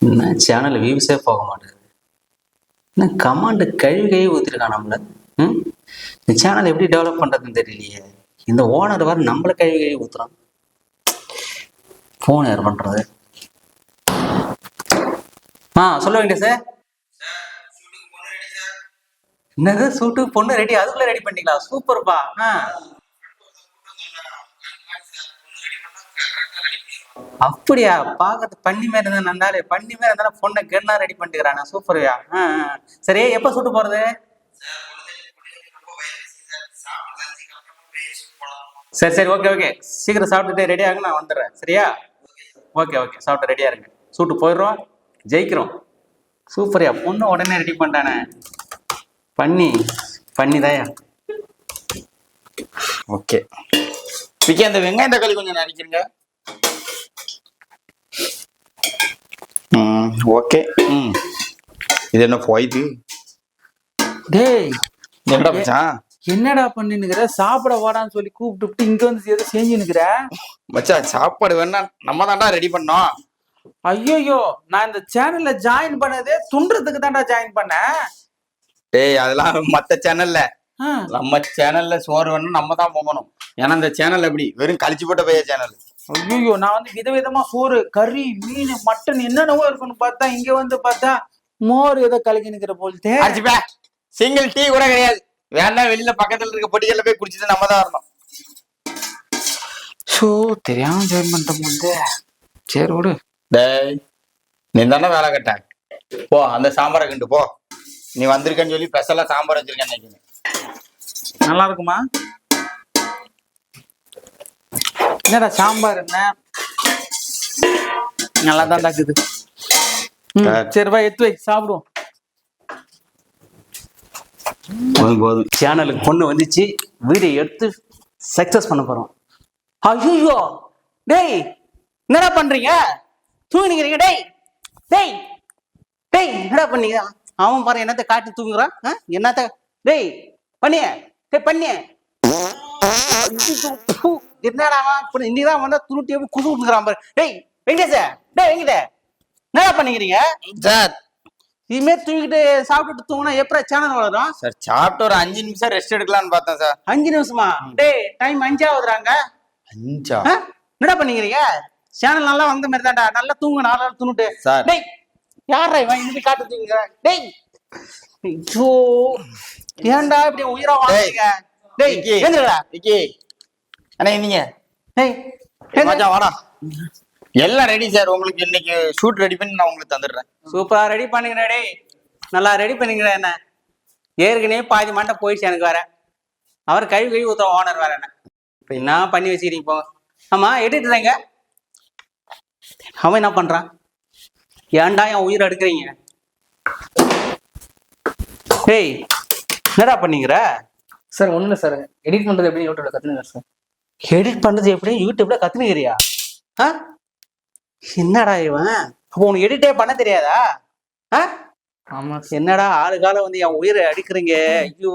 என்ன சேனல் வியூஸே போக மாட்டேங்குது. என்ன கமாண்டு கழுவி ஊற்றிருக்கான் நம்மள. ம் இந்த சேனல் எப்படி டெவலப் பண்ணுறதுன்னு தெரியலையே. இந்த ஓனர் வர நம்மளை கழுவி ஊற்றுறான். ஃபோன் யார் பண்ணுறது? சொல்ல வேண்டிய சார். என்னது சூட்டுக்கு பொண்ணு ரெடி? அதுக்குள்ள ரெடி பண்ணிங்களா? சூப்பர்ப்பா. அப்படியா? பாக்கிறது பண்ணி மாதிரி இருந்தா நல்லாரு. பண்ணி மாதிரி இருந்தாலும் பொண்ணை கெல்லாம் ரெடி பண்ணிக்கிறானா? சூப்பர்யா. சரி, எப்ப சூட்டு போறது? சரி சரி, ஓகே ஓகே. சீக்கிரம் சாப்பிட்டுட்டு ரெடி ஆகுங்க, நான் வந்துடுறேன். சரியா? ஓகே ஓகே, சாப்பிட்டு ரெடியா இருங்க. சூட்டு போயிடுறோம், ஜெயிக்கிறோம். சூப்பர்யா, பொண்ணு உடனே ரெடி பண்ணிட்டானே. பண்ணிதாயா. ஓகே பிக்கே, அந்த வெங்காயம் தக்காளி கொஞ்சம் நடிக்கிறீங்க. ஓகே. இது என்ன போயிது? டேய், என்னடா மச்சான்? என்னடா பண்ணினுக்கிற? சாப்பிட வாடான்னு சொல்லி கூப்பிட்டு இங்க வந்து எதோ செஞ்சுனுக்குற. மச்சான், சாப்பாடு வேணா நம்ம தான்டா ரெடி பண்ணோம். ஐயோ, நான் இந்த சேனல்ல ஜாயின் பண்ணதே துன்றதுக்கு தான்டா ஜாயின் பண்ணேன். டேய், அதெல்லாம் மத்த சேனல்ல. நம்ம சேனல்ல சோறு வேணும், நம்ம தான் போகணும். ஏன்னா இந்த சேனல் எப்படி வெறும் கழிச்சு போட்ட பைய சேனல். ஐயோ, நான் வந்து விதவிதமா சோறு, கறி, மீன், மட்டன் என்னென்னவோ இருக்குன்னு பார்த்தா இங்க வந்து பார்த்தா மோர் ஏதோ கலக்கி நிக்கிற போல்தே. சிங்கிள் டீ கூட கிடையாது. வேணா வெளியில பக்கத்துல இருக்க பொடிகள்ல போய் குடிச்சிட்டு நம்ம தான் வரணும். ஷோ, தெரியாம ஜாயின் பண்ணிட்டோம் வந்து. சரி விடு. டேய், நீ தானே வேலை கட்ட. போ, அந்த சாம்பாரை கண்டு போ. நீ வந்திருக்கன்னு சொல்லி ஸ்பெஷலா சாம்பார் வச்சிருக்கேன் நினைக்கிறேன். நல்லா இருக்குமா? என்னடா சாம்பார்? என்ன நல்லா தான் தாக்குது. சரி வா, எடுத்து வை, சாப்பிடுவோம். போதும். சேனலுக்கு பொண்ணு வந்துச்சு, வீடியோ எடுத்து சக்சஸ் பண்ண போறோம். ஐயோ, டேய் என்னடா பண்றீங்க? தூங்கினீங்க? டேய் டேய் டேய், என்னடா பண்ணீங்க? அவன் பாரு என்னத்த காட்டி தூங்குறான். என்னத்த? டேய் பண்ணிய, டேய் பண்ணிய. என்னடா இன்னைதான் வந்தா துருட்டி எப்படி குசு விட்டுக்கிறான் பாரு. டேய் வெங்கடேஷ, டேய் வெங்கடே, என்னடா பண்ணிக்கிறீங்க சார்? இதுமாரி தூங்கிட்டு சாப்பிட்டுட்டு தூங்கினா எப்படா சேனல் வளரும்? சார், சாப்பிட்டு ஒரு 5 நிமிஷம் ரெஸ்ட் எடுக்கலாம்னு பார்த்தேன் சார். 5 நிமிஷமா? டேய் டைம் 5 ஆகுதுறாங்க. 5? என்னடா பண்ணிக்கிறீங்க? சேனல் நல்லா வந்த மாதிரி தான்டா. நல்லா தூங்க, நல்லா தூங்கிட்டு. சார், டேய் யாரா இவன் இன்னைக்கு காட்டு தூங்குற? டேய் ஐயோ, ஏன்டா இப்படி உயிரா வாங்குறீங்க? டேய் ஏந்திரடா. விக்கி அண்ணா, நீங்க டேய் மச்சான் வாடா. எல்லாம் ரெடி சார். உங்களுக்கு இன்னைக்கு ஷூட் ரெடி பண்ணி நான் உங்களுக்கு தந்துடுறேன். சூப்பரா ரெடி பண்ணுங்க. டேய் நல்லா ரெடி பண்ணிக்கிறேன். என்ன ஏற்கனவே பாதி மாட்டை போயிடுச்சு எனக்கு வேற. அவர் கழுவி ஊத்துற ஓனர் வேற. என்ன இப்போ என்ன பண்ணி வச்சுக்கிறீங்க? போங்க. ஆமா, எடிட்டுறீங்க. அவன் என்ன பண்றான்? ஏன்டா என் உயிரை எடுக்கிறீங்க? டேய் என்னடா பண்ணீங்கிற? சார் ஒன்றும் இல்லை சார், எடிட் பண்ணுறது எப்படி யூடியூப்ல கற்றுனுங்க சார். எடிட் பண்ணுறது எப்படி யூடியூப்ல கற்றுனுக்கிறியா? என்னடா இவன்? அப்போ உனக்கு எடிட்டே பண்ண தெரியாதா? ஆமாம். என்னடா ஆளு காலம் வந்து என் உயிரை அடிக்கிறீங்க? ஐயோ,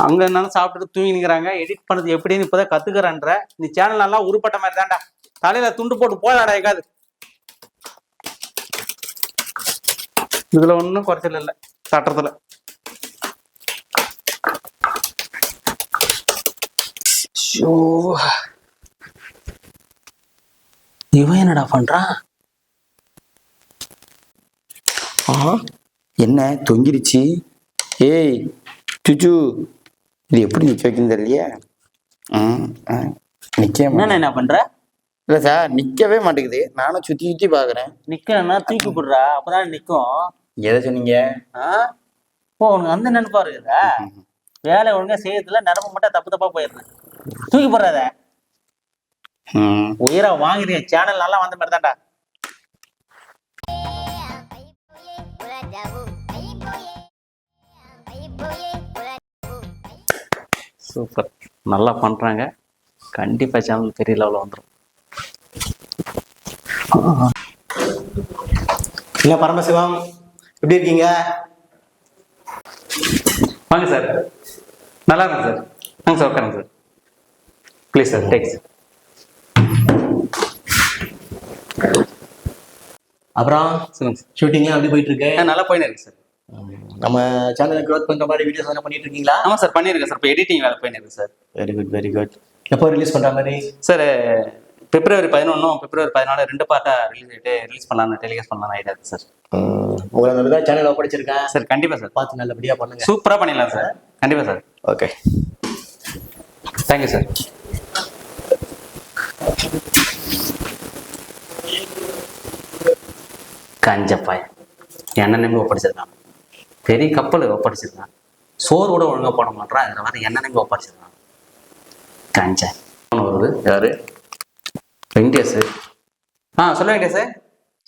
அங்க இருந்தாலும் சாப்பிட்டுட்டு தூங்கிக்கிறாங்க. எடிட் பண்ணது எப்படின்னு இப்போதான் கத்துக்கிறன்ற. நீ சேனல் நல்லா உருப்பட்ட மாதிரி தான்டா. தலையில துண்டு போட்டு போடாடா எங்காது. இதுல ஒன்றும் குறைச்சல் இல்லை சட்டத்துல. இவன் என்னடா பண்றான்? என்ன தொங்கிருச்சு? ஏய் சுச்சு, இது எப்படி நிக்க வைக்கணும் தெரியலையே. என்ன பண்ற? இல்ல சார், நிக்கவே மாட்டேங்குது. நானும் சுத்தி சுத்தி பாக்குறேன். நிக்கணும்னா தூக்கி போடுறா, அப்பதான் நிக்கும். எதை சொன்னீங்க? உனக்கு அந்த நினைப்பா இருக்குதா? வேலை ஒழுங்கா செய்யறதுல நிரம்ப மட்டும் தப்பு தப்பா போயிடுறேன். தூக்கி போடுறத உயிரை வாங்குறீங்க. சேனல் நல்லா வந்த மாதிரி தான்டா. சூப்பர், நல்லா பண்றாங்க. கண்டிப்பா சேனல் பெரிய லெவலில் வந்துடும். என்ன பரமசிவம், எப்படி இருக்கீங்க? வாங்க சார். நல்லா இருக்கு சார். வாங்க சார், உட்காருங்க சார். Please sir, tax. அப்புறம் சொல்லுங்க சார். ஷூட்டிங்லாம் எப்படி போயிட்டு இருக்கு? நல்லா போயின்னு இருக்கு சார். நம்ம சேனலை க்ரோத் பண்ற மாதிரி வீடியோஸ் எல்லாம் பண்ணிட்டு இருக்கீங்களா? ஆமா சார், பண்ணியிருக்கேன் சார். இப்போ எடிட்டிங் வேலை போயின்னு இருக்கு sir. Very good very good. எப்போ ரிலீஸ் பண்ற மாதிரி? சார் பிப்ரவரி 11 பிப்ரவரி 14 2 பார்ட்டா ரிலீஸ் பண்ணலாம்னு டெலிகாஸ்ட் பண்ணலாம்னு ஐடியா இருக்கு சார். உங்களை நம்பி தான் சேனல் ஒப்படைச்சிருக்கேன். சார் கண்டிப்பா சார், பார்த்து நல்லபடியா பண்ணுங்க. சூப்பரா பண்ணிடலாம் சார். கண்டிப்பா சார். Okay, thank you sir. கஞ்சப்பாய் என்ன நம்பி ஒப்படைச்சிருக்கான். பெரிய கப்பல் ஒப்படைச்சிருக்கான். சோறு கூட ஒழுங்கா போட மாட்டான். இதில் வர என்ன நம்பி ஒப்படைச்சிருக்கான். கஞ்ச வருது யாரு? வெங்கடேஷ். சொல்ல Venkatesh.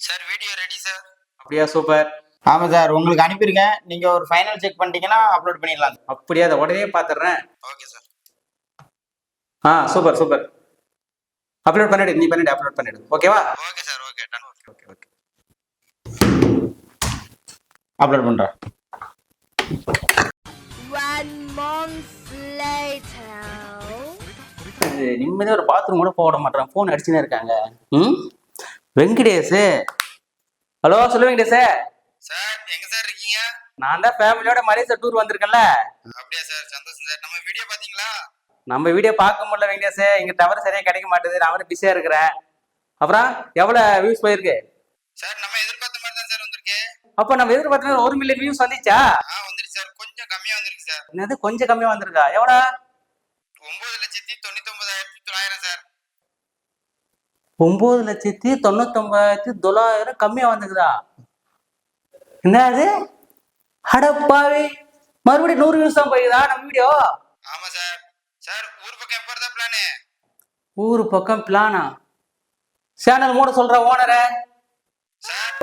Sir video ready sir. அப்படியா, சூப்பர். ஆமா சார், உங்களுக்கு அனுப்பியிருக்கேன். நீங்க ஒரு ஃபைனல் செக் பண்ணிட்டீங்கன்னா அப்லோட் பண்ணிடலாம். அப்படியா, அதை உடனே பார்த்துடுறேன். Okay sir. Super super. Upload பண்ணிடு, நீ பண்ணிடு, அப்லோட் பண்ணிடு. ஓகேவா? Okay sir. Okay done. Okay okay. Upload பண்றேன். 1 month later. நிம்மதியாக ஒரு பாத்ரூம் கூட போட மாட்டேன். ஃபோன் அடிச்சுனே இருக்காங்க. வெங்கடேஷ். ஹலோ, சொல்லு வெங்கடேஷ். சார் எங்க சார் இருக்கீங்க? நான் தான் ஃபேமிலியோட மலேசியா டூர் வந்திருக்கேன்ல. அப்படியா சார், சந்தோஷம் சார். நம்ம வீடியோ பாத்தீங்களா? நம்ம வீடியோ பார்க்க முடியல வெங்கடேஷ். இங்க டவர் சரியா கிடைக்க மாட்டேது. நான் வந்து பிஸியா இருக்கிறேன். அப்புறம் எவ்வளவு வியூஸ் போயிருக்கு? சார் நம்ம எதிர்பார்த்த மாதிரி தான் சார் வந்திருக்கு. அப்ப நம்ம எதிர்பார்த்த 1 மில்லியன் வியூஸ் வந்துச்சா? வந்துருச்சு சார். கொஞ்சம் கம்மியா வந்திருக்கு சார். என்னது கொஞ்சம் கம்மியா வந்திருக்கா? எவ்வளோ? 9,99,900 சார். 9,99,900 கம்மியா வந்துக்குதா? என்னது? அடப்பாவி, மறுபடியும் 100 வியூஸ் தான் போயிருக்குதா நம்ம வீடியோ? ஆமா சார். சார் ஊர் பக்கம் எப்போ தான் பிளானு? ஊரு பக்கம் பிளானா? சேனல் மூட சொல்ற ஓனரை. சார்